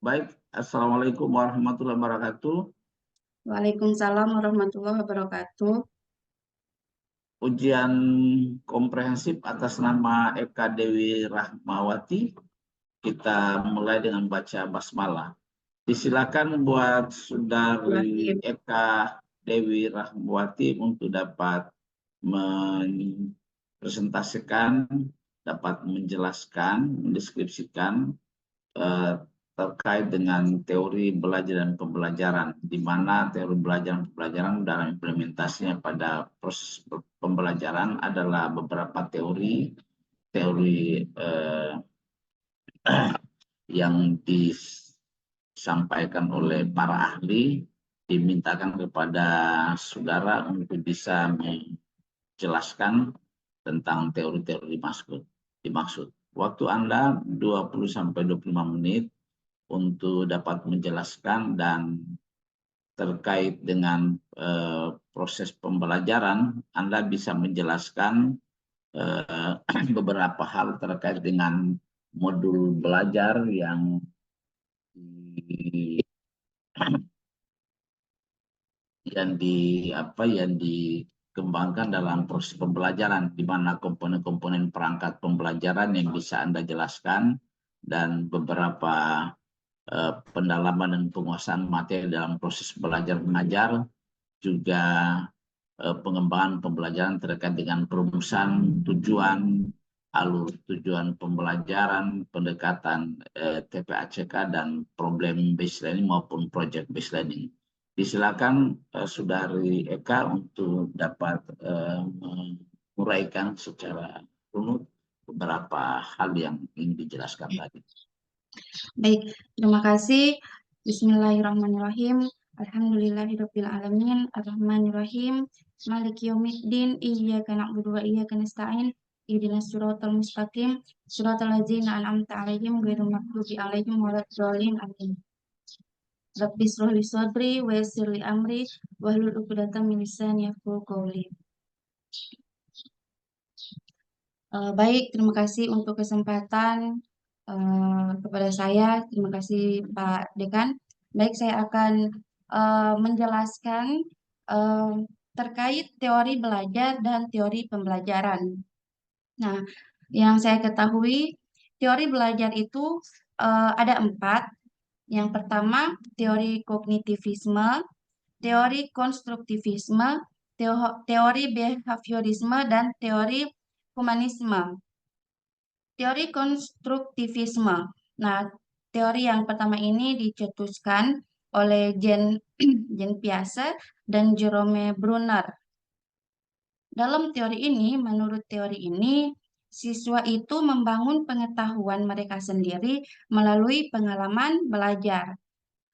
Baik, Assalamualaikum warahmatullahi wabarakatuh. Waalaikumsalam warahmatullahi wabarakatuh. Ujian komprehensif atas nama Eka Dewi Rahmawati. Kita mulai dengan baca basmalah. Disilakan buat Saudari Rahim. Eka Dewi Rahmawati untuk dapat mempresentasikan, dapat menjelaskan, mendeskripsikan eh, terkait dengan teori belajar dan pembelajaran, di mana teori belajar dan pembelajaran dalam implementasinya pada proses pembelajaran adalah beberapa teori yang disampaikan oleh para ahli, dimintakan kepada saudara untuk bisa menjelaskan tentang teori-teori dimaksud. Waktu Anda 20-25 menit untuk dapat menjelaskan dan terkait dengan proses pembelajaran, Anda bisa menjelaskan beberapa hal terkait dengan modul belajar di, yang dikembangkan dalam proses pembelajaran, di mana komponen-komponen perangkat pembelajaran yang bisa Anda jelaskan dan beberapa pendalaman dan penguasaan materi dalam proses belajar mengajar, juga pengembangan pembelajaran terkait dengan perumusan tujuan, alur tujuan pembelajaran, pendekatan TPACK dan problem based learning maupun project based learning. Disilakan Saudari Eka untuk dapat menguraikan secara runut beberapa hal yang ingin dijelaskan tadi. Baik, terima kasih. Bismillahirrahmanirrahim. Alhamdulillahirabbil alamin, arrahmanirrahim, maliki yaumiddin, iyyaka na'budu wa iyyaka nasta'in. Ihdinas siratal mustaqim, siratal ladzina an'amta 'alaihim ghairil maghdubi 'alaihim waladdallin. Amin. Rabbi shrah li sadri wa yassir li amri wahlul 'uqdatam min lisani yafqahu qawli. Baik, terima kasih untuk kesempatan kepada saya. Terima kasih Pak Dekan. Baik, saya akan menjelaskan eh, terkait teori belajar dan teori pembelajaran. Nah, yang saya ketahui, teori belajar itu ada 4. Yang pertama, teori kognitivisme, teori konstruktivisme, teori behaviorisme, dan teori humanisme. Teori konstruktivisme. Nah, teori yang pertama ini dicetuskan oleh Jean Piaget dan Jerome Brunner. Dalam teori ini, menurut teori ini, siswa itu membangun pengetahuan mereka sendiri melalui pengalaman belajar.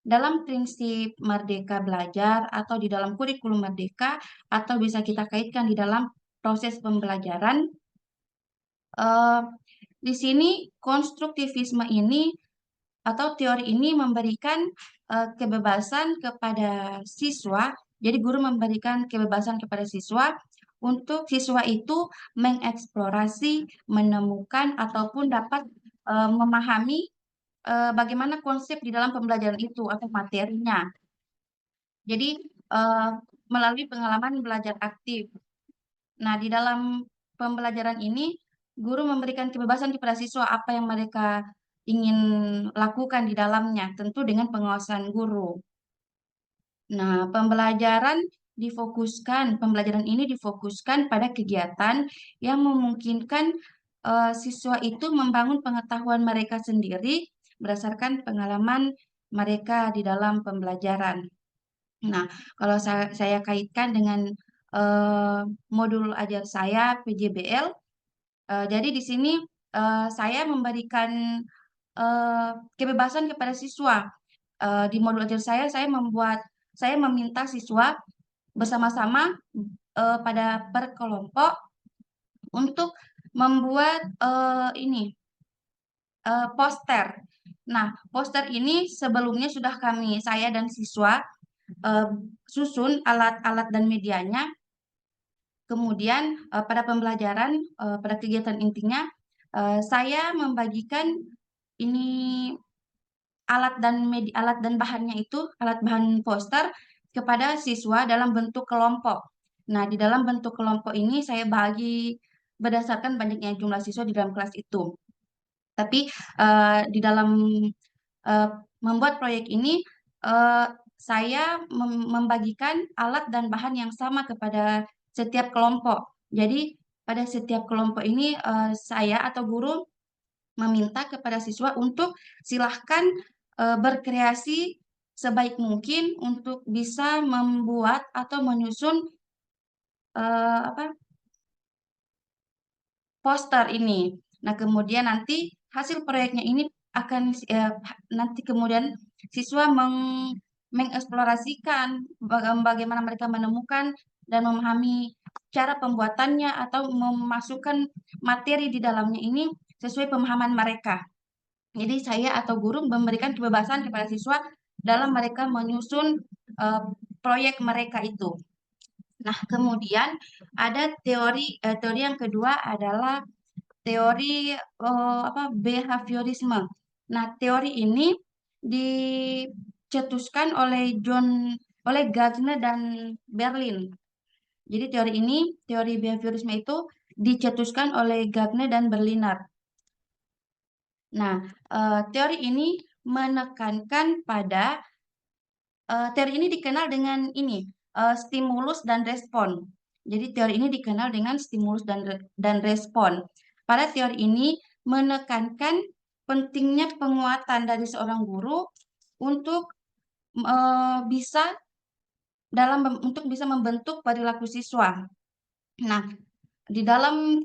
Dalam prinsip merdeka belajar atau di dalam kurikulum merdeka atau bisa kita kaitkan di dalam proses pembelajaran, eh, di sini konstruktivisme ini atau teori ini memberikan kebebasan kepada siswa. Jadi guru memberikan kebebasan kepada siswa untuk siswa itu mengeksplorasi, menemukan ataupun dapat memahami bagaimana konsep di dalam pembelajaran itu atau materinya. Jadi eh, melalui pengalaman belajar aktif. Nah, di dalam pembelajaran ini, guru memberikan kebebasan kepada siswa apa yang mereka ingin lakukan di dalamnya, tentu dengan pengawasan guru. Nah, pembelajaran ini difokuskan pada kegiatan yang memungkinkan siswa itu membangun pengetahuan mereka sendiri berdasarkan pengalaman mereka di dalam pembelajaran. Nah, kalau saya kaitkan dengan eh, modul ajar saya PJBL, jadi di sini saya memberikan eh, kebebasan kepada siswa. Di modul ajar saya saya meminta siswa bersama-sama pada per kelompok untuk membuat poster. Nah, poster ini sebelumnya sudah saya dan siswa eh, susun alat-alat dan medianya. Kemudian pada pembelajaran, pada kegiatan intinya, saya membagikan ini alat dan bahannya itu, alat bahan poster kepada siswa dalam bentuk kelompok. Nah, di dalam bentuk kelompok ini saya bagi berdasarkan banyaknya jumlah siswa di dalam kelas itu. Tapi di dalam eh, membuat proyek ini, eh, saya membagikan alat dan bahan yang sama kepada setiap kelompok. Jadi pada setiap kelompok ini saya atau guru meminta kepada siswa untuk silahkan berkreasi sebaik mungkin untuk bisa membuat atau menyusun apa poster ini. Nah, kemudian nanti hasil proyeknya ini akan nanti kemudian siswa mengeksplorasikan bagaimana mereka menemukan dan memahami cara pembuatannya atau memasukkan materi di dalamnya ini sesuai pemahaman mereka. Jadi saya atau guru memberikan kebebasan kepada siswa dalam mereka menyusun eh, proyek mereka itu. Nah, kemudian ada teori yang kedua adalah teori behaviorisme. Nah, teori ini dicetuskan oleh Gardner dan Berlin. Jadi teori behaviorisme itu dicetuskan oleh Gardner dan Berliner. Nah, teori ini menekankan pada teori ini dikenal dengan stimulus dan respon. Jadi teori ini dikenal dengan stimulus dan respon. Pada teori ini menekankan pentingnya penguatan dari seorang guru untuk bisa untuk bisa membentuk perilaku siswa. Nah, di dalam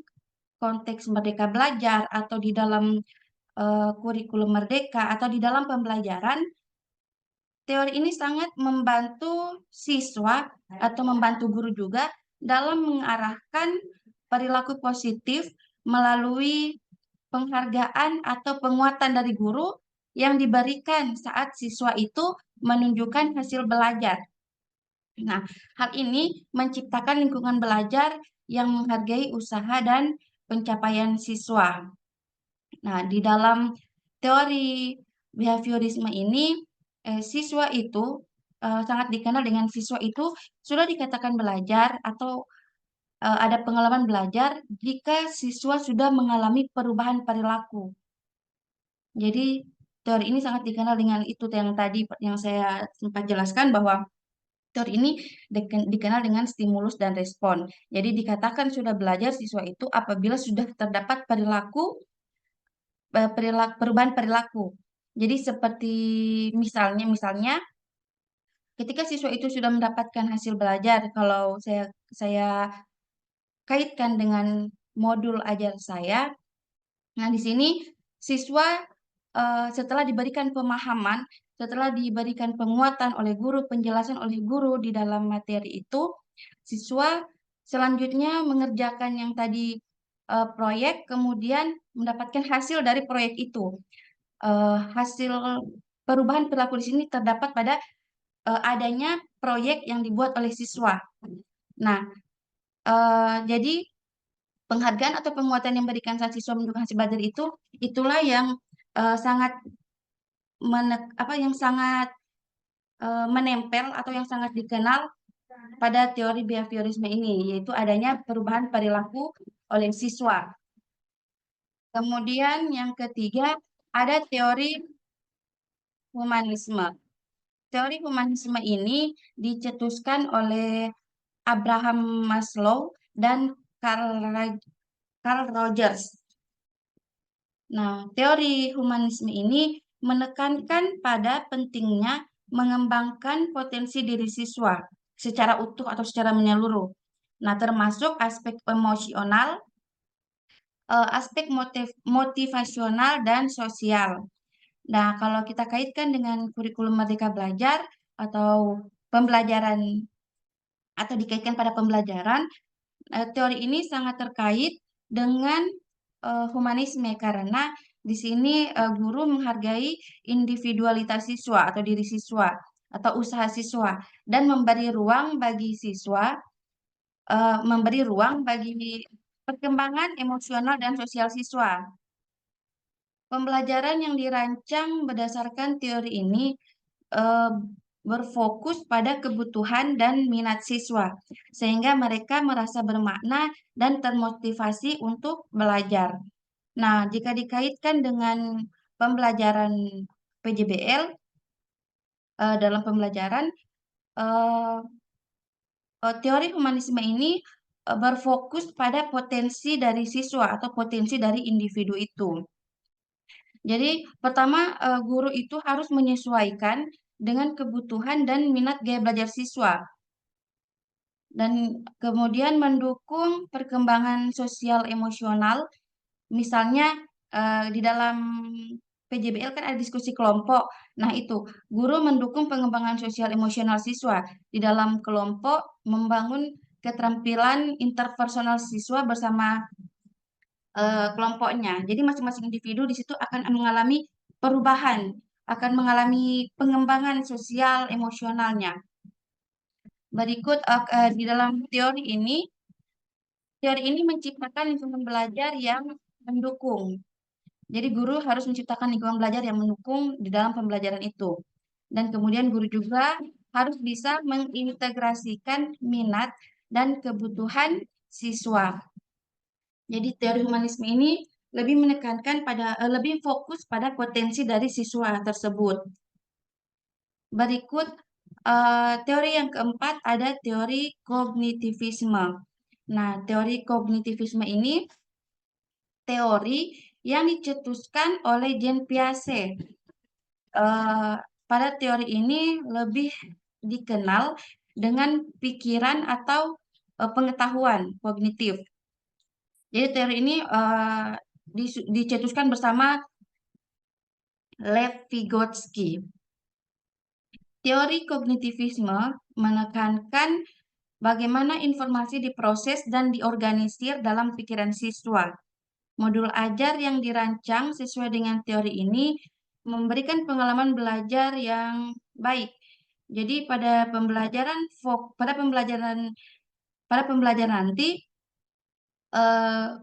konteks Merdeka Belajar atau di dalam kurikulum Merdeka atau di dalam pembelajaran, teori ini sangat membantu siswa atau membantu guru juga dalam mengarahkan perilaku positif melalui penghargaan atau penguatan dari guru yang diberikan saat siswa itu menunjukkan hasil belajar. Nah, hal ini menciptakan lingkungan belajar yang menghargai usaha dan pencapaian siswa. Nah, di dalam teori behaviorisme ini, siswa itu sangat dikenal dengan siswa itu sudah dikatakan belajar atau ada pengalaman belajar jika siswa sudah mengalami perubahan perilaku. Jadi teori ini sangat dikenal dengan itu yang tadi yang saya sempat jelaskan bahwa teori ini dikenal dengan stimulus dan respon. Jadi dikatakan sudah belajar siswa itu apabila sudah terdapat perubahan perilaku. Jadi seperti misalnya ketika siswa itu sudah mendapatkan hasil belajar, kalau saya kaitkan dengan modul ajar saya, nah di sini siswa setelah diberikan pemahaman, setelah diberikan penguatan oleh guru, penjelasan oleh guru di dalam materi itu, siswa selanjutnya mengerjakan yang tadi proyek, kemudian mendapatkan hasil dari proyek itu. Hasil perubahan perilaku di sini terdapat pada adanya proyek yang dibuat oleh siswa. Nah, jadi penghargaan atau penguatan yang diberikan saat siswa menunjukkan hasil belajar itu, itulah yang sangat yang sangat menempel atau yang sangat dikenal pada teori behaviorisme ini, yaitu adanya perubahan perilaku oleh siswa. Kemudian yang ketiga ada teori humanisme. Teori humanisme ini dicetuskan oleh Abraham Maslow dan Carl Rogers. Nah, teori humanisme ini menekankan pada pentingnya mengembangkan potensi diri siswa secara utuh atau secara menyeluruh. Nah, termasuk aspek emosional, aspek motivasional, dan sosial. Nah, kalau kita kaitkan dengan kurikulum Merdeka Belajar atau pembelajaran atau dikaitkan pada pembelajaran, teori ini sangat terkait dengan humanisme karena di sini guru menghargai individualitas siswa atau diri siswa atau usaha siswa dan memberi ruang bagi perkembangan emosional dan sosial siswa. Pembelajaran yang dirancang berdasarkan teori ini eh, berfokus pada kebutuhan dan minat siswa, sehingga mereka merasa bermakna dan termotivasi untuk belajar. Nah, jika dikaitkan dengan pembelajaran PJBL dalam pembelajaran, eh, teori humanisme ini berfokus pada potensi dari siswa atau potensi dari individu itu. Jadi, pertama, guru itu harus menyesuaikan dengan kebutuhan dan minat gaya belajar siswa, dan kemudian mendukung perkembangan sosial emosional. Misalnya, di dalam PJBL kan ada diskusi kelompok. Nah, itu guru mendukung pengembangan sosial emosional siswa di dalam kelompok, membangun keterampilan interpersonal siswa bersama kelompoknya. Jadi masing-masing individu di situ akan mengalami perubahan, akan mengalami pengembangan sosial emosionalnya. Berikut di dalam teori ini menciptakan lingkungan belajar yang mendukung. Jadi guru harus menciptakan lingkungan belajar yang mendukung di dalam pembelajaran itu. Dan kemudian guru juga harus bisa mengintegrasikan minat dan kebutuhan siswa. Jadi teori humanisme ini lebih fokus pada potensi dari siswa tersebut. Berikut teori yang keempat ada teori kognitivisme. Nah, teori kognitivisme ini teori yang dicetuskan oleh Jean Piaget. Eh, Pada teori ini lebih dikenal dengan pikiran atau pengetahuan kognitif. Jadi teori ini dicetuskan bersama Lev Vygotsky. Teori kognitivisme menekankan bagaimana informasi diproses dan diorganisir dalam pikiran siswa. Modul ajar yang dirancang sesuai dengan teori ini memberikan pengalaman belajar yang baik. Jadi pada pembelajaran nanti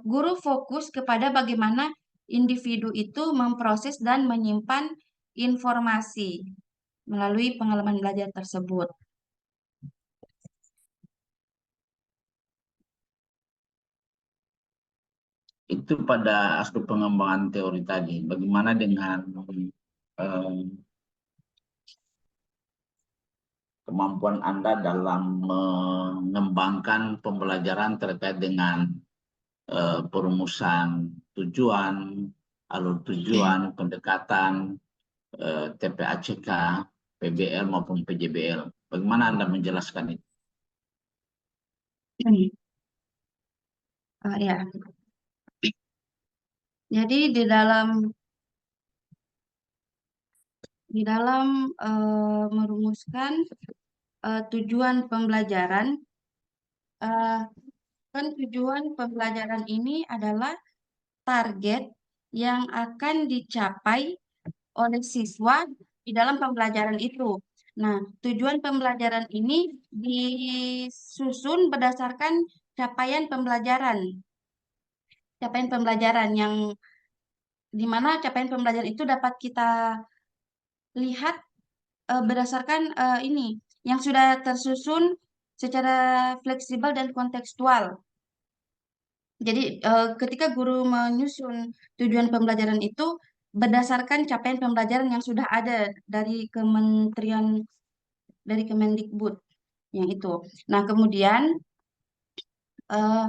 guru fokus kepada bagaimana individu itu memproses dan menyimpan informasi melalui pengalaman belajar tersebut. Itu pada aspek pengembangan teori tadi. Bagaimana dengan eh, kemampuan Anda dalam mengembangkan pembelajaran terkait dengan perumusan tujuan, alur tujuan, pendekatan, TPACK, PBL maupun PJBL. Bagaimana Anda menjelaskan itu? Ya, jadi di dalam merumuskan tujuan pembelajaran, kan tujuan pembelajaran ini adalah target yang akan dicapai oleh siswa di dalam pembelajaran itu. Nah, tujuan pembelajaran ini disusun berdasarkan capaian pembelajaran. Capaian pembelajaran yang di mana capaian pembelajaran itu dapat kita lihat berdasarkan ini yang sudah tersusun secara fleksibel dan kontekstual. Jadi ketika guru menyusun tujuan pembelajaran itu berdasarkan capaian pembelajaran yang sudah ada dari Kemendikbud yang itu. Nah, kemudian eh,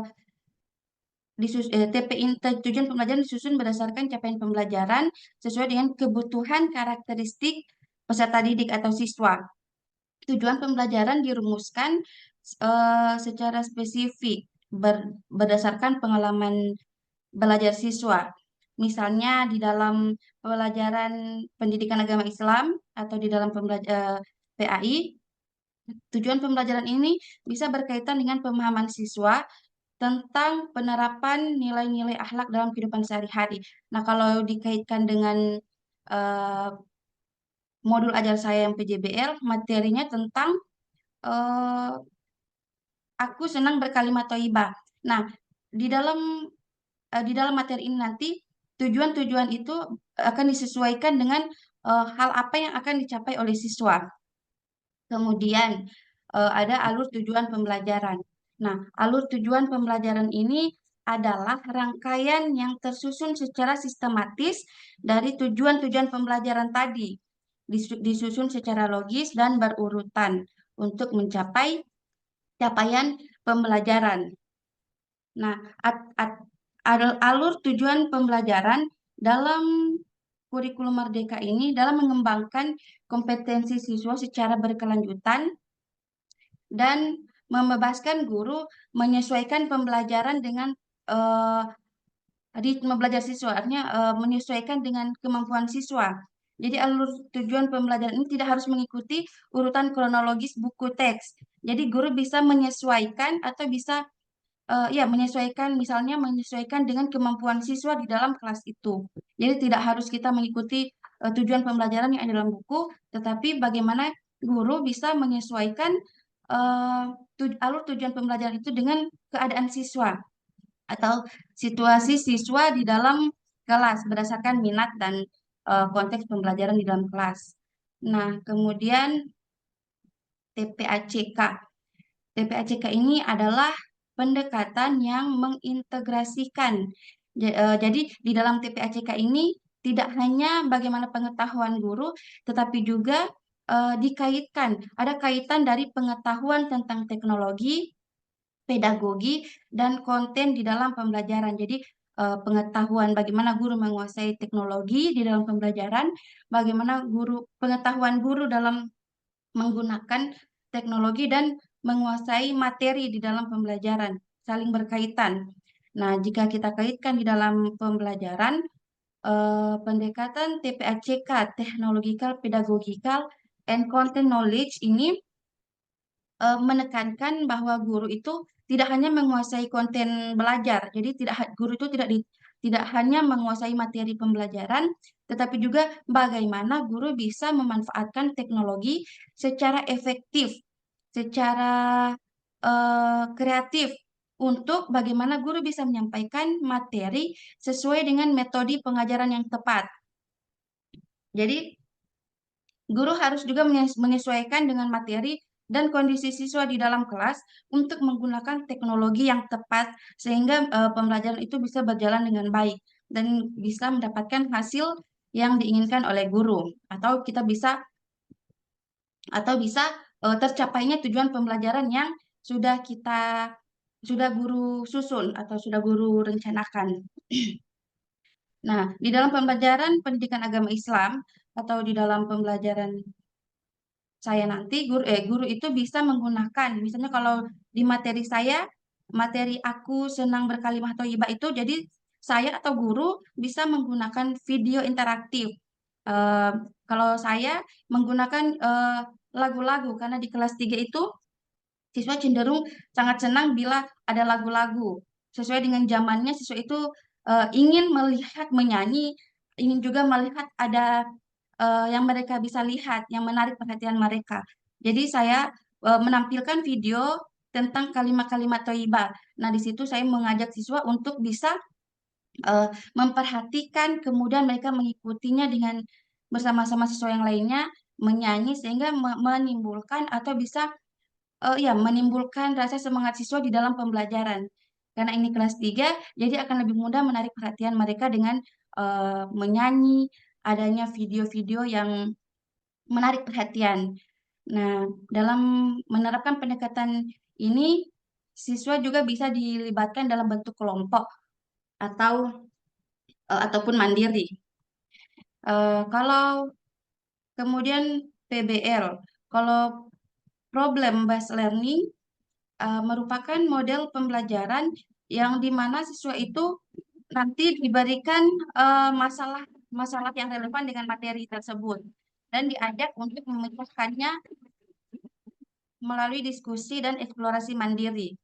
tujuan pembelajaran disusun berdasarkan capaian pembelajaran sesuai dengan kebutuhan karakteristik peserta didik atau siswa. Tujuan pembelajaran dirumuskan secara spesifik berdasarkan pengalaman belajar siswa. Misalnya di dalam pelajaran pendidikan agama Islam atau di dalam PAI, tujuan pembelajaran ini bisa berkaitan dengan pemahaman siswa tentang penerapan nilai-nilai akhlak dalam kehidupan sehari-hari. Nah, kalau dikaitkan dengan eh, modul ajar saya yang PJBL, materinya tentang eh, aku senang berkalimat thayyibah. Nah, di dalam di dalam materi ini nanti tujuan-tujuan itu akan disesuaikan dengan hal apa yang akan dicapai oleh siswa. Kemudian ada alur tujuan pembelajaran. Nah, alur tujuan pembelajaran ini adalah rangkaian yang tersusun secara sistematis dari tujuan-tujuan pembelajaran tadi, disusun secara logis dan berurutan untuk mencapai capaian pembelajaran. Nah, alur tujuan pembelajaran dalam kurikulum Merdeka ini dalam mengembangkan kompetensi siswa secara berkelanjutan dan membebaskan guru menyesuaikan pembelajaran dengan eh, ritme belajar siswa, artinya menyesuaikan dengan kemampuan siswa. Jadi alur tujuan pembelajaran ini tidak harus mengikuti urutan kronologis buku teks. Jadi guru bisa menyesuaikan atau bisa ya menyesuaikan, misalnya menyesuaikan dengan kemampuan siswa di dalam kelas itu. Jadi tidak harus kita mengikuti tujuan pembelajaran yang ada dalam buku, tetapi bagaimana guru bisa menyesuaikan alur tujuan pembelajaran itu dengan keadaan siswa atau situasi siswa di dalam kelas berdasarkan minat dan konteks pembelajaran di dalam kelas. Nah, kemudian TPACK. TPACK ini adalah pendekatan yang mengintegrasikan. Jadi di dalam TPACK ini tidak hanya bagaimana pengetahuan guru, tetapi juga dikaitkan, ada kaitan dari pengetahuan tentang teknologi, pedagogi, dan konten di dalam pembelajaran. Jadi pengetahuan bagaimana guru menguasai teknologi di dalam pembelajaran, bagaimana pengetahuan guru dalam menggunakan teknologi dan menguasai materi di dalam pembelajaran, saling berkaitan. Nah, jika kita kaitkan di dalam pembelajaran, pendekatan TPACK, Technological, Pedagogical, and Content Knowledge ini menekankan bahwa guru itu tidak hanya menguasai konten belajar, jadi guru itu tidak hanya menguasai materi pembelajaran, tetapi juga bagaimana guru bisa memanfaatkan teknologi secara efektif, secara kreatif untuk bagaimana guru bisa menyampaikan materi sesuai dengan metode pengajaran yang tepat. Jadi guru harus juga menyesuaikan dengan materi dan kondisi siswa di dalam kelas untuk menggunakan teknologi yang tepat sehingga pembelajaran itu bisa berjalan dengan baik dan bisa mendapatkan hasil yang diinginkan oleh guru atau bisa tercapainya tujuan pembelajaran yang sudah guru susun atau sudah guru rencanakan. Nah, di dalam pembelajaran pendidikan agama Islam atau di dalam pembelajaran saya nanti guru itu bisa menggunakan, misalnya kalau di materi saya, materi aku senang berkalimah thayyibah itu, jadi saya atau guru bisa menggunakan video interaktif. Eh, Kalau saya menggunakan lagu-lagu, karena di kelas 3 itu siswa cenderung sangat senang bila ada lagu-lagu. Sesuai dengan zamannya, siswa itu ingin melihat menyanyi, ingin juga melihat ada yang mereka bisa lihat, yang menarik perhatian mereka. Jadi saya menampilkan video tentang kalimat-kalimat thayyibah. Nah, di situ saya mengajak siswa untuk bisa memperhatikan, kemudian mereka mengikutinya dengan bersama-sama siswa yang lainnya menyanyi sehingga menimbulkan atau bisa ya menimbulkan rasa semangat siswa di dalam pembelajaran. Karena ini kelas 3, jadi akan lebih mudah menarik perhatian mereka dengan menyanyi, adanya video-video yang menarik perhatian. Nah, dalam menerapkan pendekatan ini, siswa juga bisa dilibatkan dalam bentuk kelompok ataupun mandiri. Kalau kemudian PBL, kalau problem based learning merupakan model pembelajaran yang di mana siswa itu nanti diberikan masalah yang relevan dengan materi tersebut dan diajak untuk memecahkannya melalui diskusi dan eksplorasi mandiri.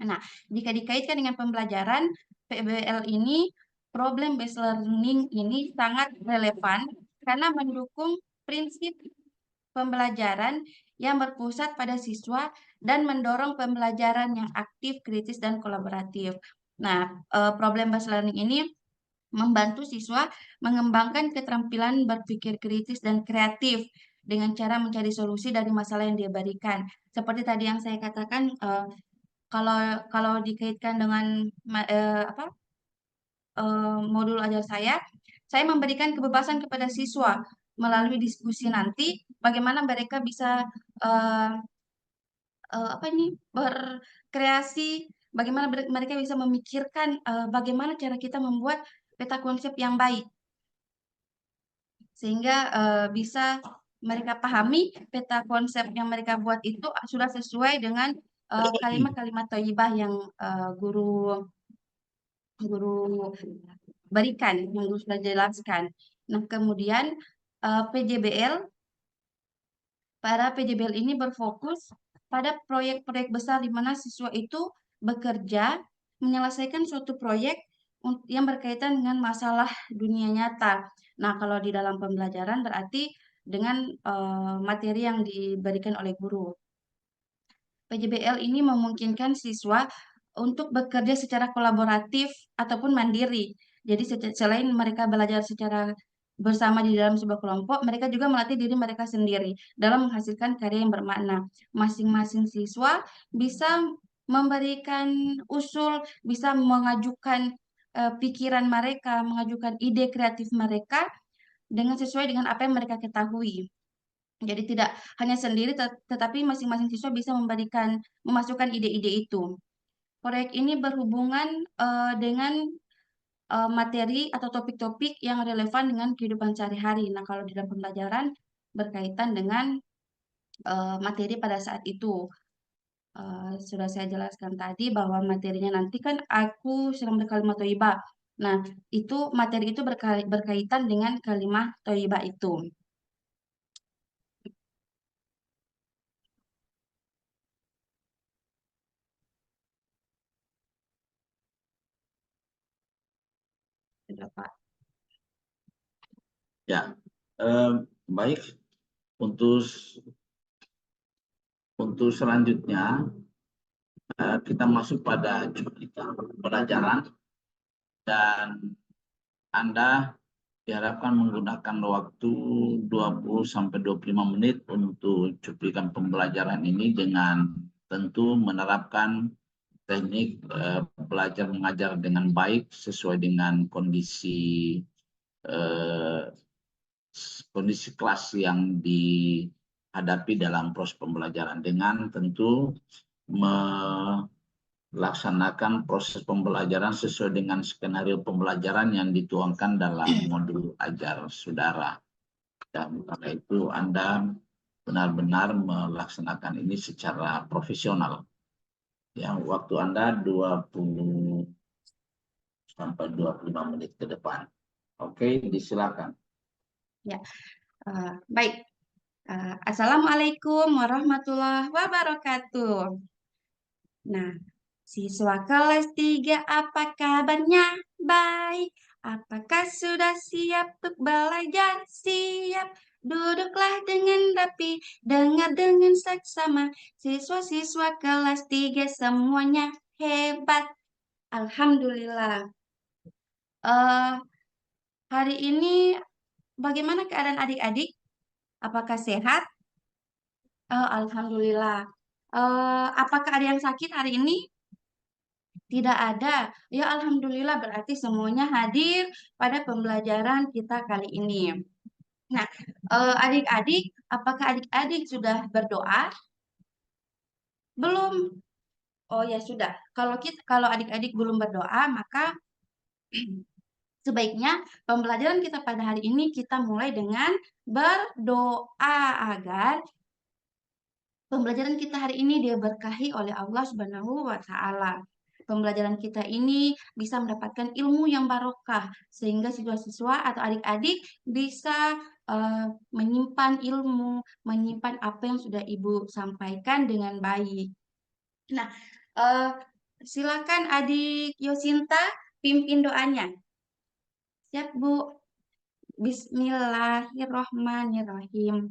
Nah, jika dikaitkan dengan pembelajaran, PBL ini, problem based learning ini sangat relevan karena mendukung prinsip pembelajaran yang berpusat pada siswa dan mendorong pembelajaran yang aktif, kritis, dan kolaboratif. Nah, problem based learning ini membantu siswa mengembangkan keterampilan berpikir kritis dan kreatif dengan cara mencari solusi dari masalah yang dia berikan. Seperti tadi yang saya katakan, kalau kalau dikaitkan dengan modul ajar saya memberikan kebebasan kepada siswa melalui diskusi nanti bagaimana mereka bisa eh, berkreasi, bagaimana mereka bisa memikirkan bagaimana cara kita membuat peta konsep yang baik sehingga bisa mereka pahami peta konsep yang mereka buat itu sudah sesuai dengan kalimat-kalimat thayyibah yang guru guru berikan, yang guru sudah jelaskan. Nah, kemudian PJBL, para PJBL ini berfokus pada proyek-proyek besar di mana siswa itu bekerja menyelesaikan suatu proyek yang berkaitan dengan masalah dunia nyata. Nah, kalau di dalam pembelajaran berarti dengan materi yang diberikan oleh guru. PJBL ini memungkinkan siswa untuk bekerja secara kolaboratif ataupun mandiri. Jadi selain mereka belajar secara bersama di dalam sebuah kelompok, mereka juga melatih diri mereka sendiri dalam menghasilkan karya yang bermakna. Masing-masing siswa bisa memberikan usul, bisa mengajukan pikiran mereka, mengajukan ide kreatif mereka dengan sesuai dengan apa yang mereka ketahui. Jadi tidak hanya sendiri, tetapi masing-masing siswa bisa memasukkan ide-ide itu. Proyek ini berhubungan dengan materi atau topik-topik yang relevan dengan kehidupan sehari-hari. Nah, kalau di dalam pembelajaran berkaitan dengan materi pada saat itu. Sudah saya jelaskan tadi bahwa materinya nanti kan aku sedang berkalimat thayyibah. Nah, itu materi itu berkaitan dengan kalimat thayyibah itu. Sudah, Pak. Ya, baik. Untuk selanjutnya kita masuk pada cuplikan pelajaran dan Anda diharapkan menggunakan waktu 20 sampai 25 menit untuk cuplikan pembelajaran ini dengan tentu menerapkan teknik belajar mengajar dengan baik sesuai dengan eh, kondisi kelas yang dihadapi dalam proses pembelajaran dengan tentu melaksanakan proses pembelajaran sesuai dengan skenario pembelajaran yang dituangkan dalam modul ajar saudara. Dan karena itu Anda benar-benar melaksanakan ini secara profesional. Yang waktu Anda 20 sampai 25 menit ke depan. Oke, disilakan. Ya, baik. Assalamualaikum warahmatullahi wabarakatuh. Nah, siswa kelas 3 apa kabarnya? Baik. Apakah sudah siap untuk belajar? Siap. Duduklah dengan rapi, dengar dengan seksama. Siswa-siswa kelas 3 semuanya hebat. Alhamdulillah. Eh, Hari ini bagaimana keadaan adik-adik? Apakah sehat? Alhamdulillah. Apakah ada yang sakit hari ini? Tidak ada. Ya, alhamdulillah berarti semuanya hadir pada pembelajaran kita kali ini. Nah, adik-adik, apakah adik-adik sudah berdoa? Belum. Oh ya sudah. Kalau adik-adik belum berdoa, maka sebaiknya pembelajaran kita pada hari ini kita mulai dengan berdoa agar pembelajaran kita hari ini diberkahi oleh Allah Subhanahu wa taala. Pembelajaran kita ini bisa mendapatkan ilmu yang barokah sehingga siswa-siswa atau adik-adik bisa menyimpan ilmu, menyimpan apa yang sudah Ibu sampaikan dengan baik. Nah, eh, silakan Adik Yosinta pimpin doanya. Siap, Bu. Bismillahirrohmanirrohim.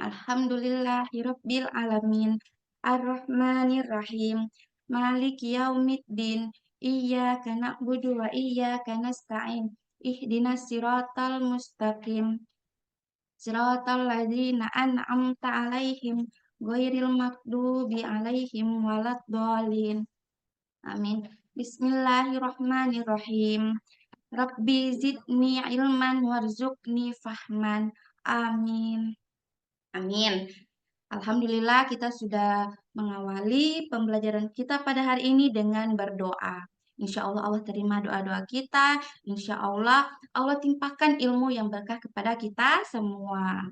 Alhamdulillahirabbil alamin. Ar-Rahmanir-Rahim. Maliki yaumiddin. Iyyaka na'budu wa iyyaka nasta'in. ihdinas siratal mustaqim. Siratal ladzina an'amta 'alaihim ghairil maghdubi 'alaihim waladdallin. Amin. Bismillahirrahmanirrahim. Rabbi zidni ilman warzuqni fahman. Amin. Amin. Alhamdulillah kita sudah mengawali pembelajaran kita pada hari ini dengan berdoa. Insya Allah Allah terima doa-doa kita. Insya Allah Allah timpakan ilmu yang berkah kepada kita semua.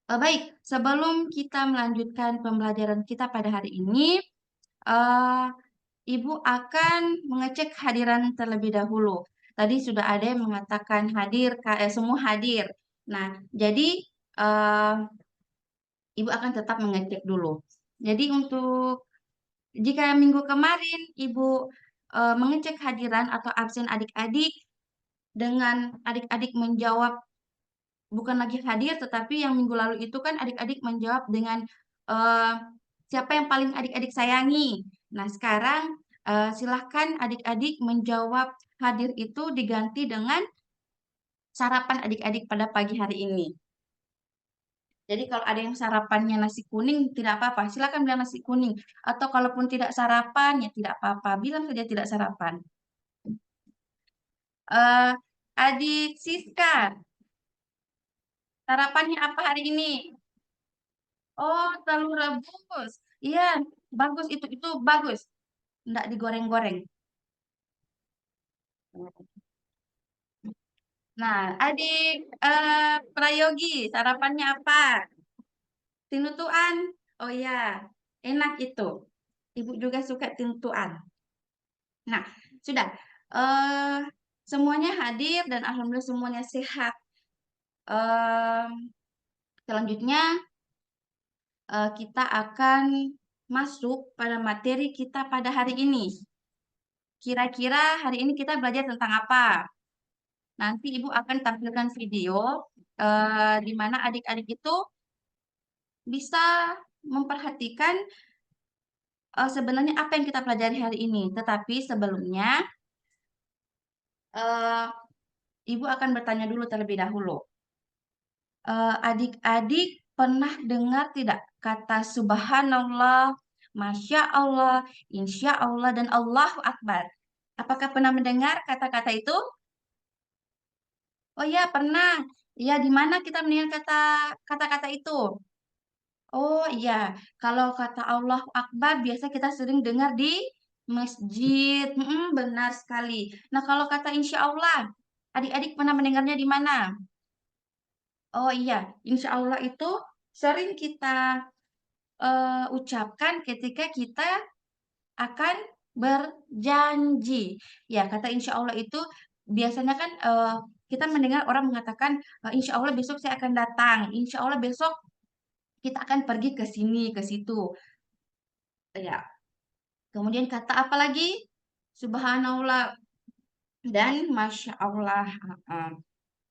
Baik, sebelum kita melanjutkan pembelajaran kita pada hari ini, eh, Ibu akan mengecek hadiran terlebih dahulu. Tadi sudah ada yang mengatakan hadir, semua hadir. Nah, jadi eh, Ibu akan tetap mengecek dulu. Jadi untuk jika minggu kemarin Ibu mengecek hadiran atau absen adik-adik dengan adik-adik menjawab bukan lagi hadir, tetapi yang minggu lalu itu kan adik-adik menjawab dengan eh, siapa yang paling adik-adik sayangi. Nah, sekarang silahkan adik-adik menjawab hadir itu diganti dengan sarapan adik-adik pada pagi hari ini. Jadi kalau ada yang sarapannya nasi kuning, tidak apa-apa. Silakan bilang nasi kuning. Atau kalaupun tidak sarapan, ya tidak apa-apa. Bilang saja tidak sarapan. Eh, Adik Siska, sarapannya apa hari ini? Oh, telur rebus. Iya, bagus itu bagus. Enggak digoreng-goreng. Nah, adik Prayogi, sarapannya apa? Tinutuan. Oh ya, enak itu. Ibu juga suka tinutuan. Nah, sudah. eh Semuanya hadir dan alhamdulillah semuanya sehat. Eh, Selanjutnya kita akan masuk pada materi kita pada hari ini. Kira-kira hari ini kita belajar tentang apa? Nanti Ibu akan tampilkan video di mana adik-adik itu bisa memperhatikan sebenarnya apa yang kita pelajari hari ini. Tetapi sebelumnya eh, Ibu akan bertanya dulu terlebih dahulu. Adik-adik pernah dengar tidak kata subhanallah, masya Allah, insya Allah, dan Allahu Akbar? Apakah pernah mendengar kata-kata itu? Oh ya, pernah. Ya, di mana kita mendengar kata-kata itu? Oh iya, kalau kata Allahu Akbar biasa kita sering dengar di masjid. Benar sekali. Nah, kalau kata insya Allah, adik-adik pernah mendengarnya di mana? Oh iya, insya Allah itu sering kita ucapkan ketika kita akan berjanji. Ya, kata insya Allah itu biasanya kan kita mendengar orang mengatakan, insya Allah besok saya akan datang, insya Allah besok kita akan pergi ke sini, ke situ. Ya, kemudian kata apa lagi? Subhanallah dan Masya Allah.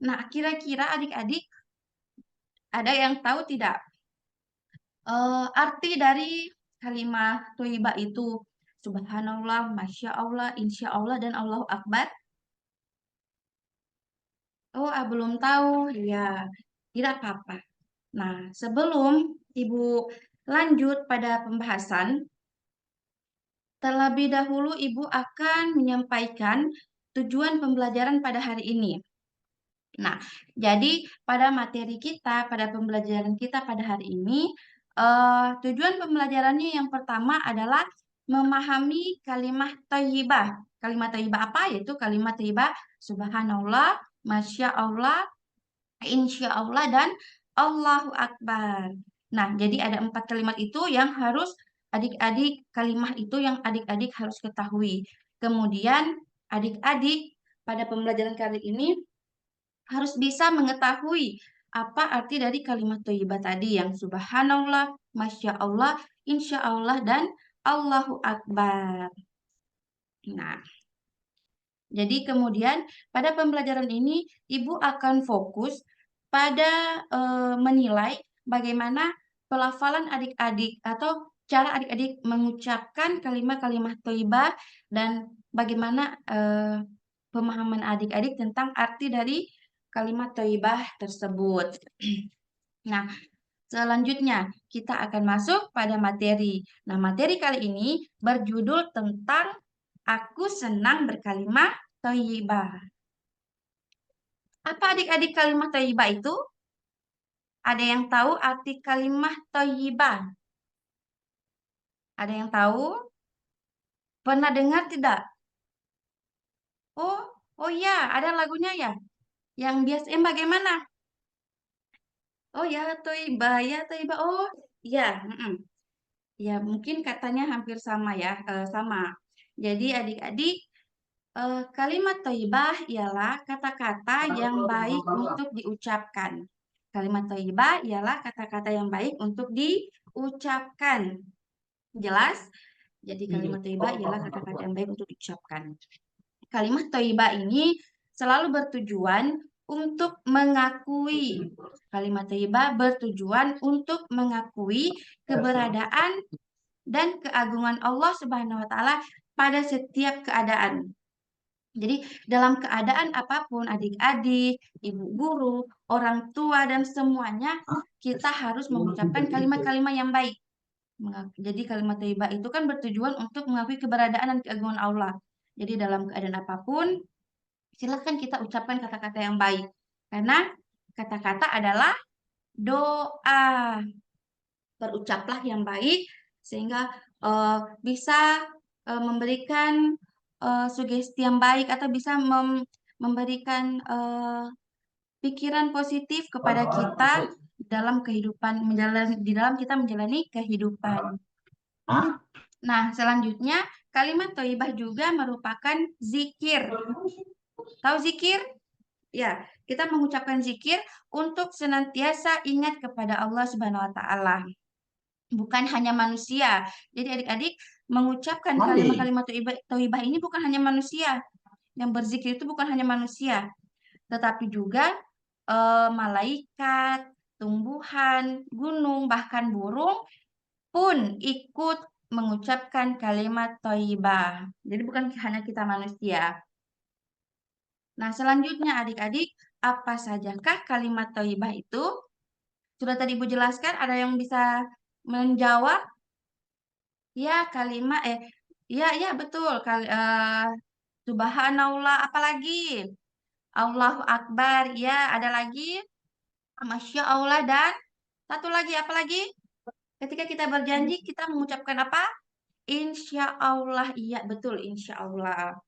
Nah, kira-kira adik-adik ada yang tahu tidak arti dari kalimat thayyibah itu? Subhanallah, Masya Allah, Insya Allah, dan Allahu Akbar. Oh, belum tahu. Ya, tidak apa-apa. Nah, sebelum Ibu lanjut pada pembahasan, terlebih dahulu Ibu akan menyampaikan tujuan pembelajaran pada hari ini. Nah, jadi pada materi kita, pada pembelajaran kita pada hari ini, tujuan pembelajarannya yang pertama adalah memahami kalimat thayyibah. Kalimat thayyibah apa? Yaitu kalimat thayyibah Subhanallah, Masya Allah, Insya Allah, dan Allahu Akbar. Nah, jadi ada 4 kalimat itu yang harus adik-adik, kalimat itu yang adik-adik harus ketahui. Kemudian, adik-adik pada pembelajaran kali ini harus bisa mengetahui apa arti dari kalimat thayyibah tadi yang subhanallah, masya Allah, insya Allah, dan Allahu Akbar. Nah, jadi kemudian pada pembelajaran ini Ibu akan fokus pada menilai bagaimana pelafalan adik-adik atau cara adik-adik mengucapkan kalimat-kalimat thayyibah dan bagaimana pemahaman adik-adik tentang arti dari kalimat thayyibah tersebut. Nah, selanjutnya kita akan masuk pada materi. Nah, materi kali ini berjudul tentang Aku Senang Berkalimat Thayyibah. Apa adik-adik kalimat thayyibah itu? Ada yang tahu arti kalimat thayyibah? Ada yang tahu? Pernah dengar tidak? Oh, oh ya, ada lagunya ya. Yang biasa bagaimana? Oh ya, thayyibah, ya thayyibah. Oh, ya, ya mungkin katanya hampir sama ya, sama. Jadi adik-adik, kalimat thayyibah ialah kata-kata yang baik untuk diucapkan. Kalimat thayyibah ialah kata-kata yang baik untuk diucapkan. Jelas? Jadi kalimat thayyibah ialah kata-kata yang baik untuk diucapkan. Kalimat thayyibah ini selalu bertujuan untuk mengakui. Kalimat thayyibah bertujuan untuk mengakui keberadaan dan keagungan Allah Subhanahu wa taala pada setiap keadaan. Jadi dalam keadaan apapun adik-adik, ibu guru, orang tua dan semuanya kita harus mengucapkan kalimat-kalimat yang baik. Jadi kalimat thayyibah itu kan bertujuan untuk mengakui keberadaan dan keagungan Allah. Jadi dalam keadaan apapun silahkan kita ucapkan kata-kata yang baik. Karena kata-kata adalah doa. Berucaplah yang baik sehingga bisa memberikan sugesti yang baik atau bisa memberikan pikiran positif kepada kita dalam kehidupan di dalam kita menjalani kehidupan. Nah, selanjutnya kalimat thayyibah juga merupakan zikir. Tahu zikir? Ya, kita mengucapkan zikir untuk senantiasa ingat kepada Allah Subhanahu wa taala. Bukan hanya manusia. Jadi adik-adik mengucapkan kalimat-kalimat thayyibah ini bukan hanya manusia. Yang berzikir itu bukan hanya manusia, tetapi juga malaikat, tumbuhan, gunung, bahkan burung pun ikut mengucapkan kalimat thayyibah. Jadi bukan hanya kita manusia. Nah, selanjutnya adik-adik, apa sajakah kalimat thayyibah itu? Sudah tadi Ibu jelaskan, ada yang bisa menjawab? Ya, kalimat ya betul. Subhanallah, apalagi? Allahu Akbar, ya, ada lagi? Masya Allah dan satu lagi apa lagi? Ketika kita berjanji, kita mengucapkan apa? Insya Allah, iya betul, insya Allah.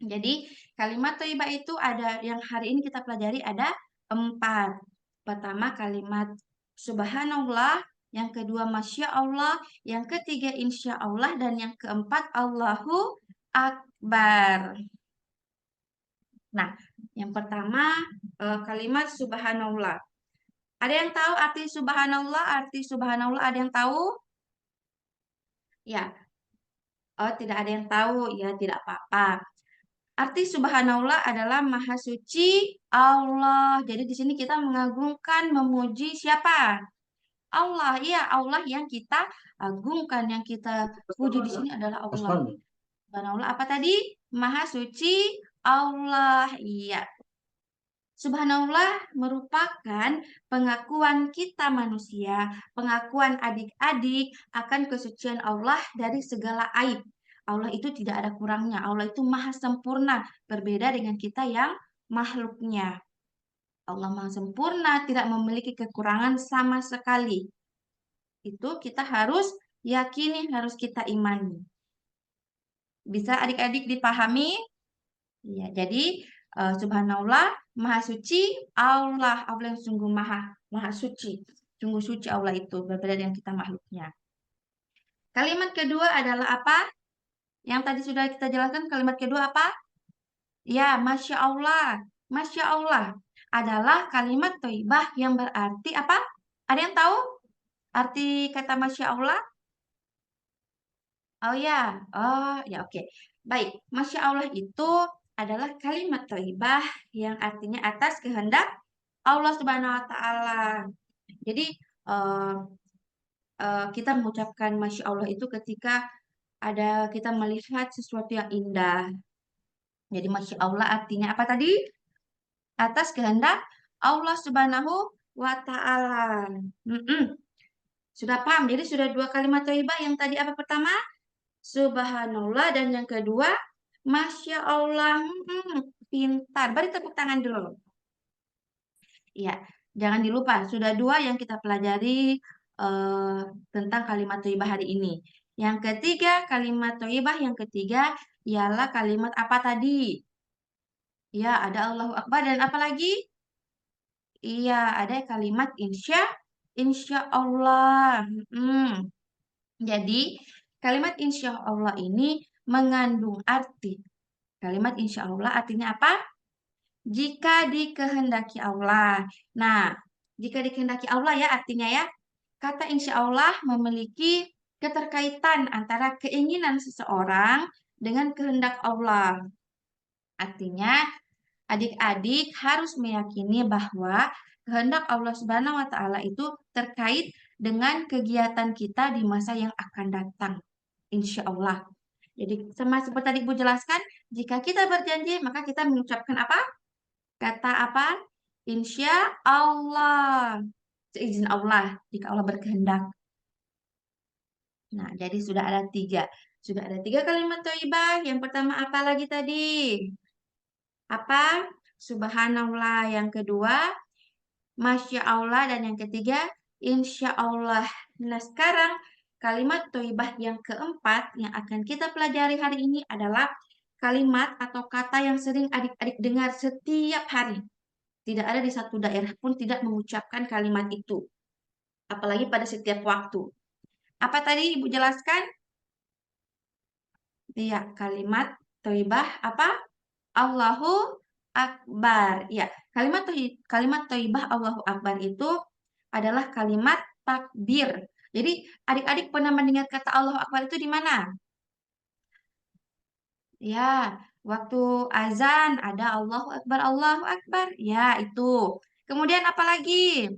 Jadi kalimat thayyibah itu ada yang hari ini kita pelajari ada 4. Pertama kalimat subhanallah, yang kedua masya Allah, yang ketiga insya Allah, dan yang keempat Allahu Akbar. Nah, yang pertama kalimat subhanallah. Ada yang tahu arti subhanallah? Arti subhanallah ada yang tahu? Ya, oh tidak ada yang tahu, ya tidak apa-apa. Arti subhanallah adalah maha suci Allah. Jadi di sini kita mengagungkan, memuji siapa? Allah. Iya, Allah yang kita agungkan, yang kita puji di sini adalah Allah. Subhanallah apa tadi? Maha suci Allah. Iya. Subhanallah merupakan pengakuan kita manusia, pengakuan adik-adik akan kesucian Allah dari segala aib. Allah itu tidak ada kurangnya, Allah itu maha sempurna, berbeda dengan kita yang makhluknya. Allah maha sempurna, tidak memiliki kekurangan sama sekali. Itu kita harus yakini, harus kita imani. Bisa adik-adik dipahami? Ya, jadi subhanallah, maha suci Allah, Allah yang sungguh maha suci. Sungguh suci Allah itu berbeda dengan kita makhluknya. Kalimat kedua adalah apa? Yang tadi sudah kita jelaskan kalimat kedua apa? Ya, Masya Allah. Masya Allah adalah kalimat thayyibah yang berarti apa? Ada yang tahu arti kata Masya Allah? Oh ya, oke. Baik, Masya Allah itu adalah kalimat thayyibah yang artinya atas kehendak Allah Subhanahu wa taala. Jadi eh, kita mengucapkan Masya Allah itu ketika ada kita melihat sesuatu yang indah. Jadi Masya Allah artinya apa tadi? Atas kehendak Allah Subhanahu wa Ta'ala. Sudah paham? Jadi sudah dua kalimat thayyibah. Yang tadi apa pertama? Subhanallah, dan yang kedua Masya Allah. Pintar. Beri tepuk tangan dulu. Iya, jangan dilupa. Sudah dua yang kita pelajari tentang kalimat thayyibah hari ini. Yang ketiga, kalimat thayyibah yang ketiga ialah kalimat apa tadi? Ya, ada Allahu Akbar dan apa lagi? Iya, ada kalimat insya Allah. Jadi, kalimat insya Allah ini mengandung arti. Kalimat insya Allah artinya apa? Jika dikehendaki Allah. Nah, jika dikehendaki Allah ya artinya ya. Kata insya Allah memiliki keterkaitan antara keinginan seseorang dengan kehendak Allah. Artinya, adik-adik harus meyakini bahwa kehendak Allah Subhanahu wa Ta'ala itu terkait dengan kegiatan kita di masa yang akan datang. Insya Allah. Jadi, sama seperti tadi Ibu jelaskan, jika kita berjanji, maka kita mengucapkan apa? Kata apa? Insya Allah. Seizin Allah, jika Allah berkehendak. Nah, jadi sudah ada tiga. Sudah ada tiga kalimat thayyibah. Yang pertama apa lagi tadi? Apa? Subhanallah. Yang kedua, Masya Allah. Dan yang ketiga, Insya Allah. Nah, sekarang kalimat thayyibah yang keempat yang akan kita pelajari hari ini adalah kalimat atau kata yang sering adik-adik dengar setiap hari. Tidak ada di satu daerah pun tidak mengucapkan kalimat itu. Apalagi pada setiap waktu. Apa tadi Ibu jelaskan? Iya, kalimat thayyibah apa? Allahu Akbar. Ya, kalimat thayyibah Allahu Akbar itu adalah kalimat takbir. Jadi, adik-adik pernah mendengar kata Allahu Akbar itu di mana? Ya, waktu azan ada Allahu Akbar, Allahu Akbar. Ya, itu. Kemudian apa lagi?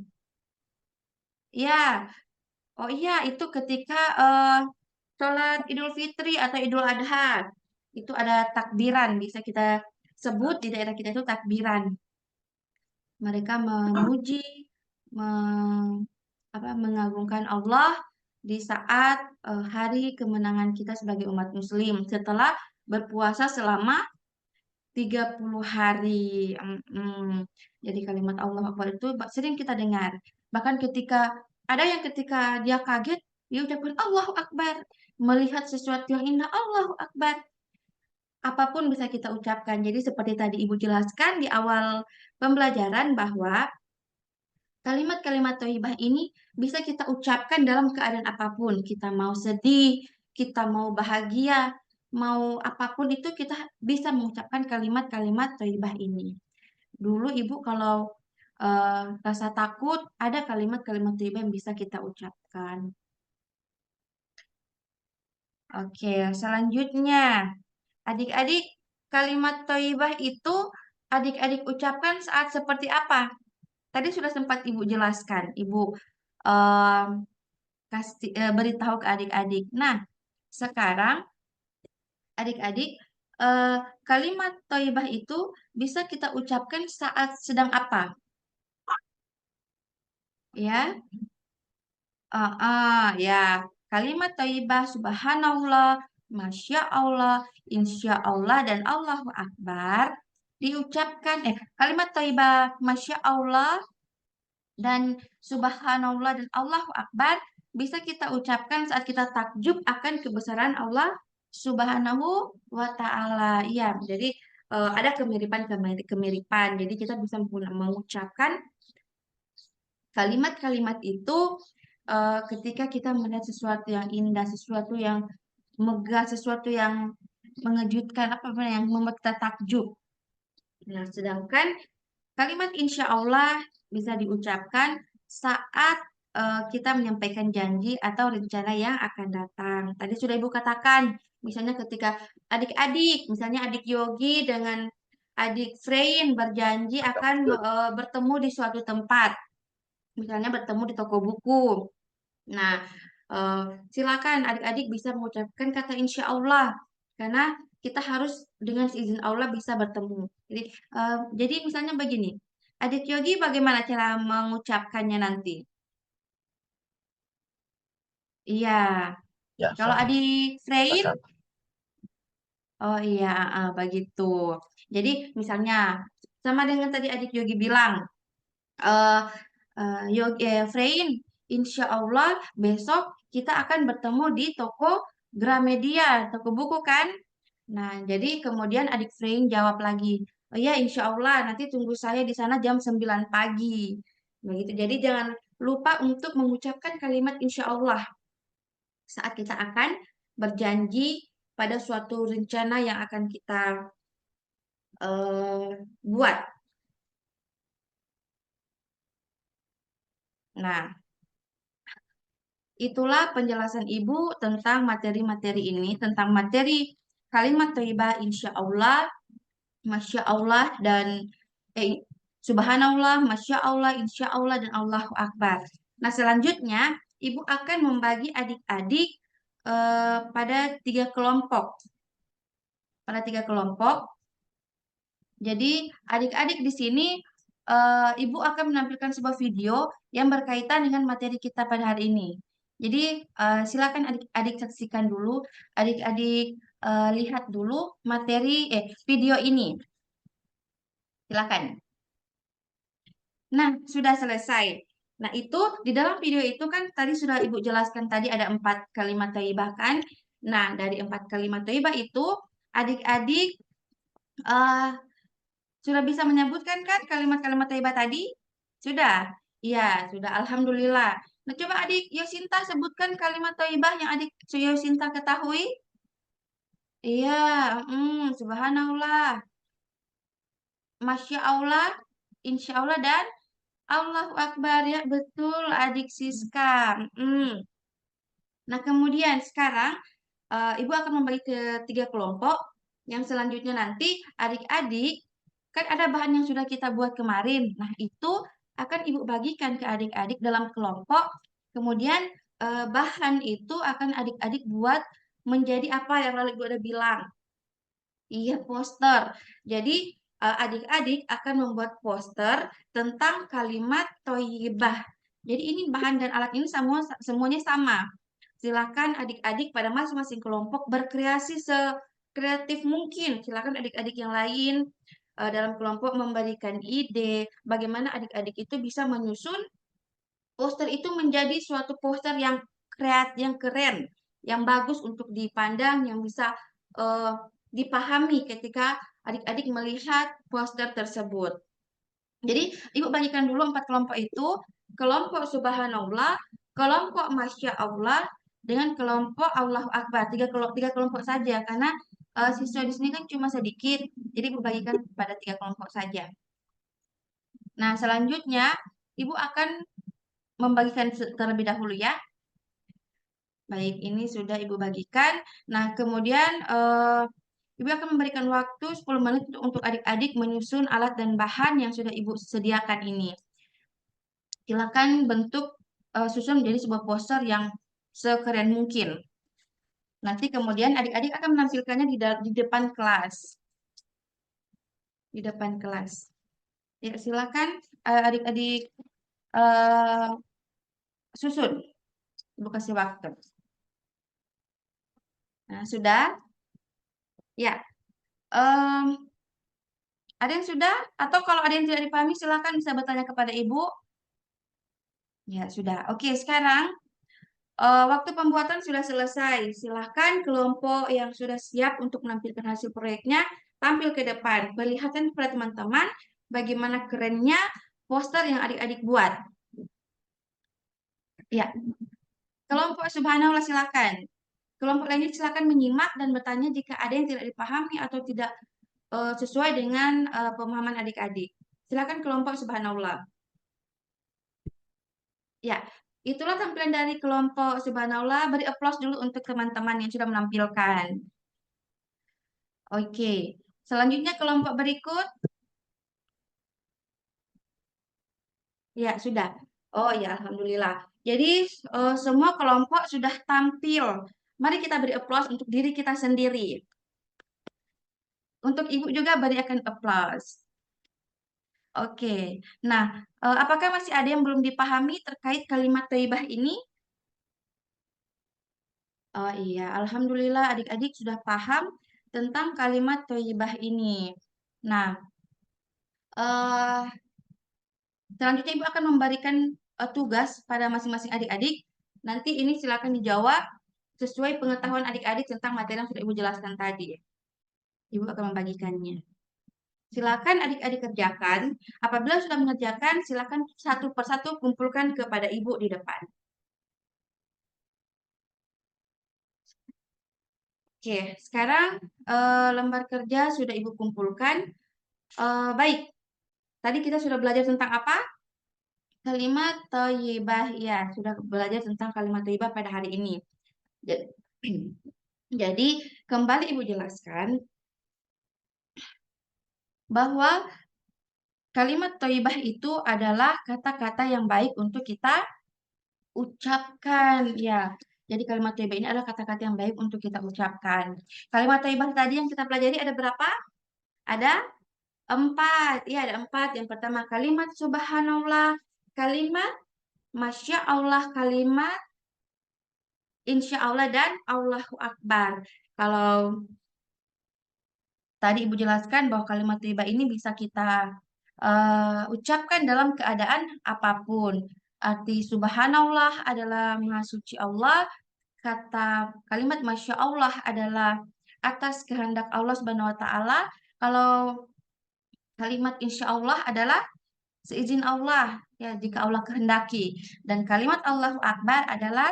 Ya, oh iya, itu ketika sholat Idul Fitri atau Idul Adha. Itu ada takbiran, bisa kita sebut di daerah kita itu takbiran. Mereka memuji, mengagungkan Allah di saat hari kemenangan kita sebagai umat muslim setelah berpuasa selama 30 hari. Jadi kalimat Allah Akbar itu sering kita dengar. Bahkan ada yang ketika dia kaget, dia ucapkan Allahu Akbar. Melihat sesuatu yang indah, Allahu Akbar. Apapun bisa kita ucapkan. Jadi seperti tadi Ibu jelaskan di awal pembelajaran bahwa kalimat-kalimat thayyibah ini bisa kita ucapkan dalam keadaan apapun. Kita mau sedih, kita mau bahagia, mau apapun itu kita bisa mengucapkan kalimat-kalimat thayyibah ini. Dulu Ibu kalau rasa takut, ada kalimat-kalimat thayyibah yang bisa kita ucapkan. Oke, selanjutnya. Adik-adik, kalimat thayyibah itu adik-adik ucapkan saat seperti apa? Tadi sudah sempat Ibu jelaskan. Ibu beritahu ke adik-adik. Nah, sekarang adik-adik kalimat thayyibah itu bisa kita ucapkan saat sedang apa? Ya, ya. Kalimat thayyibah subhanallah, masya Allah, insya Allah, dan Allahu Akbar diucapkan kalimat thayyibah masya Allah dan subhanallah dan Allahu Akbar bisa kita ucapkan saat kita takjub akan kebesaran Allah Subhanahu wa Ta'ala. Iya, jadi ada kemiripan. Jadi kita bisa mengucapkan kalimat-kalimat itu ketika kita melihat sesuatu yang indah, sesuatu yang megah, sesuatu yang mengejutkan, yang membuat kita takjub. Nah, sedangkan kalimat insya Allah bisa diucapkan saat kita menyampaikan janji atau rencana yang akan datang. Tadi sudah Ibu katakan, misalnya ketika adik-adik, misalnya adik Yogi dengan adik Frein berjanji akan bertemu di suatu tempat. Misalnya bertemu di toko buku. Nah, silakan adik-adik bisa mengucapkan kata insya Allah. Karena kita harus dengan seizin Allah bisa bertemu. Jadi misalnya begini, Adik Yogi bagaimana cara mengucapkannya nanti? Iya, Ya, kalau sama. Adik Frein, Sama. oh iya, begitu. Jadi misalnya sama dengan tadi Adik Yogi bilang, eh Frein, insya Allah besok kita akan bertemu di toko Gramedia, toko buku kan? Nah, jadi kemudian adik Frein jawab lagi, oh ya insya Allah nanti tunggu saya di sana jam 9 pagi. Begitu. Jadi jangan lupa untuk mengucapkan kalimat insya Allah saat kita akan berjanji pada suatu rencana yang akan kita buat. Nah, itulah penjelasan Ibu tentang materi-materi ini, tentang materi kalimat thayyibah insya Allah, masya Allah, dan eh, subhanallah, masya Allah, insya Allah, dan Allahu Akbar. Nah, selanjutnya Ibu akan membagi adik-adik pada 3 kelompok. Pada 3 kelompok. Jadi, adik-adik di sini Ibu akan menampilkan sebuah video yang berkaitan dengan materi kita pada hari ini. Jadi, silakan adik-adik saksikan dulu, adik-adik lihat dulu video ini. Silakan. Nah, sudah selesai. Nah, itu di dalam video itu kan tadi sudah Ibu jelaskan tadi ada 4 kalimat thayyibah kan. Nah, dari 4 kalimat thayyibah itu adik-adik eh, sudah bisa menyebutkan kan kalimat-kalimat thayyibah tadi? Sudah? Iya, sudah. Alhamdulillah. Nah, coba adik Yosinta sebutkan kalimat thayyibah yang adik Yosinta ketahui. Iya, subhanallah, masya Allah, insya Allah, dan Allahu Akbar, ya betul adik Siska. Nah, kemudian sekarang Ibu akan membagi ke 3 kelompok. Yang selanjutnya nanti adik-adik kan ada bahan yang sudah kita buat kemarin. Nah, itu akan Ibu bagikan ke adik-adik dalam kelompok. Kemudian bahan itu akan adik-adik buat menjadi apa yang lalu Ibu udah bilang. Iya, poster. Jadi adik-adik akan membuat poster tentang kalimat toyibah. Jadi ini bahan dan alat ini semuanya sama. Silakan adik-adik pada masing-masing kelompok berkreasi sekreatif mungkin. Silakan adik-adik yang lain dalam kelompok memberikan ide bagaimana adik-adik itu bisa menyusun poster itu menjadi suatu poster yang yang keren, yang bagus untuk dipandang, yang bisa eh, dipahami ketika adik-adik melihat poster tersebut. Jadi, Ibu bagikan dulu 4 kelompok itu, kelompok Subhanallah, kelompok Masya Allah, dengan kelompok Allahu Akbar. Tiga kelompok saja, karena siswa di sini kan cuma sedikit, jadi Ibu bagikan pada 3 kelompok saja. Nah, selanjutnya Ibu akan membagikan terlebih dahulu ya. Baik, ini sudah Ibu bagikan. Nah, kemudian Ibu akan memberikan waktu 10 menit untuk adik-adik menyusun alat dan bahan yang sudah Ibu sediakan ini. Silakan bentuk susun menjadi sebuah poster yang sekeren mungkin. Nanti kemudian adik-adik akan menampilkannya di depan kelas. Di depan kelas. Ya, silakan adik-adik susun. Ibu kasih waktu. Nah, sudah? Ya. Ada yang sudah? Atau kalau ada yang tidak dipahami, silakan bisa bertanya kepada Ibu. Ya, sudah. Oke, sekarang waktu pembuatan sudah selesai. Silakan kelompok yang sudah siap untuk menampilkan hasil proyeknya tampil ke depan. Perlihatkan kepada teman-teman bagaimana kerennya poster yang adik-adik buat. Ya, kelompok Subhanallah silakan. Kelompok lainnya silakan menyimak dan bertanya jika ada yang tidak dipahami atau tidak sesuai dengan pemahaman adik-adik. Silakan kelompok Subhanallah. Ya, itulah tampilan dari kelompok Subhanallah. Beri aplaus dulu untuk teman-teman yang sudah menampilkan. Oke, selanjutnya kelompok berikut. Ya, sudah. Oh ya, Alhamdulillah. Jadi semua kelompok sudah tampil. Mari kita beri aplaus untuk diri kita sendiri. Untuk Ibu juga berikan applause. Oke. Nah, apakah masih ada yang belum dipahami terkait kalimat thayyibah ini? Oh iya, alhamdulillah adik-adik sudah paham tentang kalimat thayyibah ini. Nah, eh, selanjutnya Ibu akan memberikan tugas pada masing-masing adik-adik. Nanti ini silakan dijawab sesuai pengetahuan adik-adik tentang materi yang sudah Ibu jelaskan tadi. Ibu akan membagikannya. Silakan adik-adik kerjakan. Apabila sudah mengerjakan, silakan satu persatu kumpulkan kepada Ibu di depan. Oke, sekarang lembar kerja sudah Ibu kumpulkan. Baik, tadi kita sudah belajar tentang apa? Kalimat thayyibah. Ya, sudah belajar tentang kalimat thayyibah pada hari ini. Jadi, jadi kembali Ibu jelaskan bahwa kalimat thayyibah itu adalah kata-kata yang baik untuk kita ucapkan. Ya, jadi kalimat thayyibah ini adalah kata-kata yang baik untuk kita ucapkan. Kalimat thayyibah tadi yang kita pelajari ada berapa? Ada 4. Ya, ada 4. Yang pertama kalimat subhanallah, kalimat masya Allah, kalimat insya Allah, dan Allahu Akbar. Kalau tadi Ibu jelaskan bahwa kalimat thayyibah ini bisa kita ucapkan dalam keadaan apapun. Arti subhanallah adalah maha suci Allah. Kata kalimat masya Allah adalah atas kehendak Allah Subhanahu wa taala. Kalau kalimat insya Allah adalah seizin Allah, ya jika Allah kehendaki. Dan kalimat Allahu Akbar adalah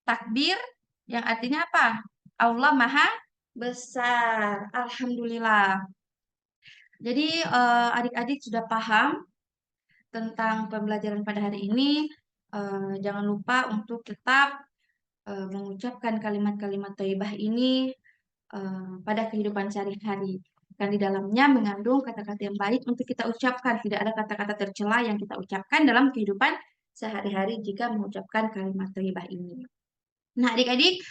takbir yang artinya apa? Allah Maha Besar. Alhamdulillah. Jadi adik-adik sudah paham tentang pembelajaran pada hari ini. Jangan lupa untuk tetap mengucapkan kalimat-kalimat thayyibah ini pada kehidupan sehari-hari. Dan di dalamnya mengandung kata-kata yang baik untuk kita ucapkan. Tidak ada kata-kata tercela yang kita ucapkan dalam kehidupan sehari-hari jika mengucapkan kalimat thayyibah ini. Nah, adik-adik,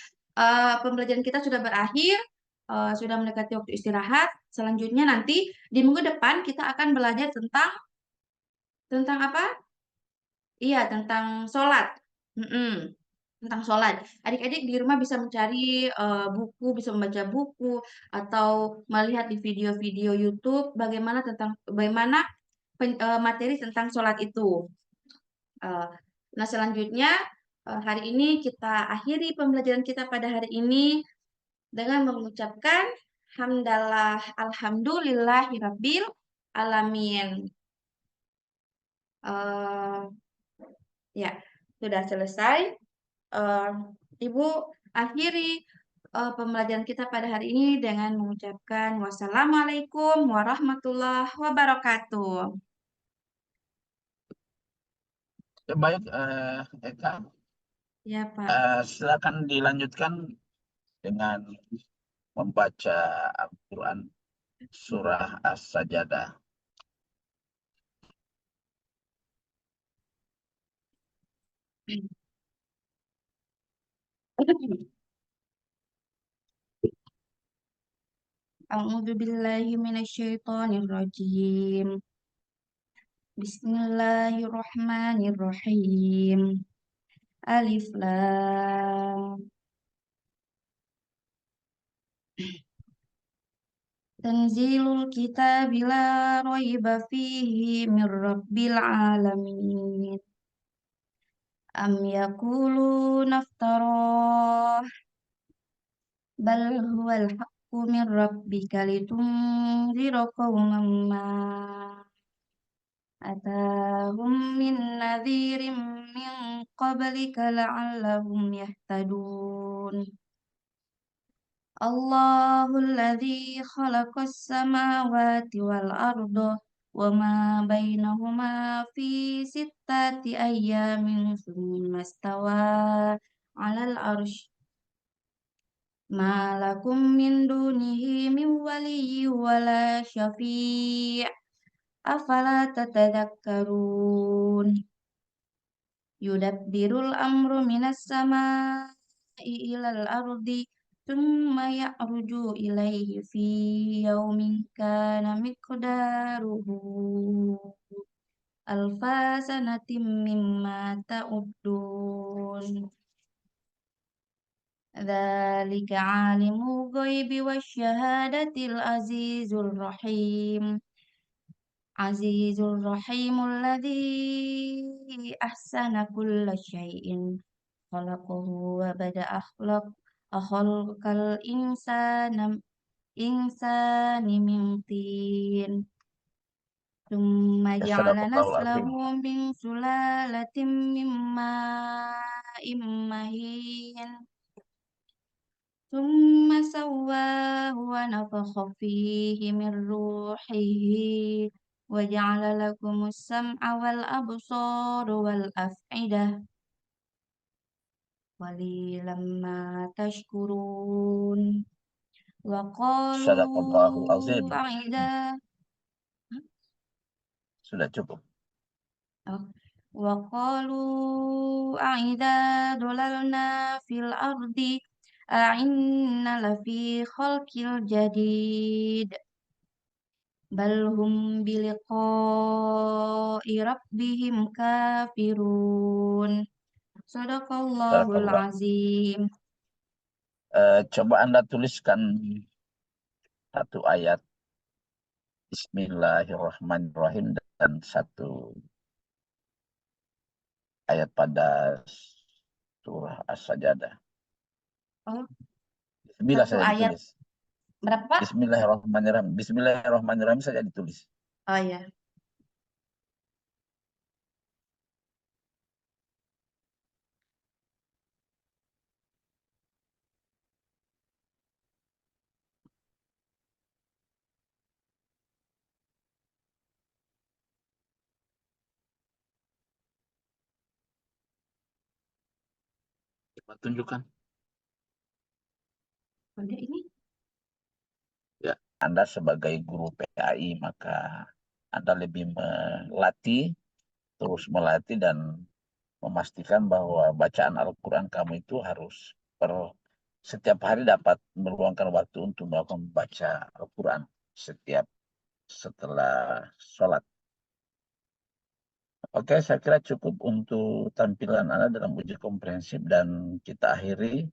pembelajaran kita sudah berakhir, sudah mendekati waktu istirahat. Selanjutnya nanti di minggu depan kita akan belajar tentang apa? Iya, tentang sholat. Mm-mm, tentang sholat. Adik-adik di rumah bisa mencari buku, bisa membaca buku, atau melihat di video-video YouTube bagaimana materi tentang sholat itu. Eh, nah, selanjutnya hari ini kita akhiri pembelajaran kita pada hari ini dengan mengucapkan hamdalah alhamdulillahirabbil alamin. Eh, ya, sudah selesai. Eh, Ibu akhiri pembelajaran kita pada hari ini dengan mengucapkan wassalamualaikum warahmatullahi wabarakatuh. Baik, Eka, Ya, Pak. silakan dilanjutkan dengan membaca Al-Quran surah As-Sajadah. A'udzu billahi minasyaitonir rajim. Bismillahirrahmanirrahim. Alif lam. Tanzilul kitabi la raiba fihi mir rabbil alamin. Am yaquluna iftarah bal huwal haqqu min rabbika litunzira qauman ma atahum min nadhirin min qablika la'allahum yahtadun. Allahul ladzi khalaqas samawati wal arda wa ma bainahuma fi sittati ayyamin tsumma stawa 'alal arsy ma lakum min dunihi min waliyyin wala syafi' afala tatadhakkarun yudabbirul amru minas samaa'i ilal ardi ثم يعرج إليه في يوم كان مقداره ألف سنة مما تعدون ذلك عالم الغيب والشهادة العزيز الرحيم الذي أحسن كل شيء خلقه وبدأ خلق الإنسان من طين ثم Ya, جعل sadaqallahul نسله azim. من سلالة من ماء مهين ثم سواه ونفخ فيه من روحه وجعل لكم السمع والأبصار والأفئدة قليلا ما تشكرون Sadaqallahul azim. وقالوا أعدا Sudah cukup. وقالوا أعدا ضللنا في الأرض أئنا لفي خلق جديد بل هم بلقاء ربهم كافرون صدق الله Sadaqallah. العظيم. Coba Anda tuliskan satu ayat Bismillahirrahmanirrahim dan satu ayat pada surah As-Sajdah. Oh, Bismillah satu saja ayat ditulis. berapa? Bismillahirrahmanirrahim. Bismillahirrahmanirrahim saja ditulis. Oh ya, Coba tunjukkan. udah ini. Ya, Anda sebagai guru PAI maka Anda lebih terus melatih dan memastikan bahwa bacaan Al-Quran kamu itu harus setiap hari dapat meluangkan waktu untuk melakukan membaca Al-Quran setelah sholat. Oke, saya kira cukup untuk tampilan Anda dalam uji komprehensif dan kita akhiri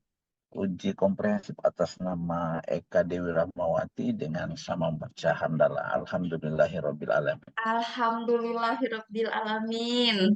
uji komprehensif atas nama Eka Dewi Rahmawati dengan sama membaca hamdalah. Alhamdulillahirrabbilalamin. Alhamdulillahirabbil alamin.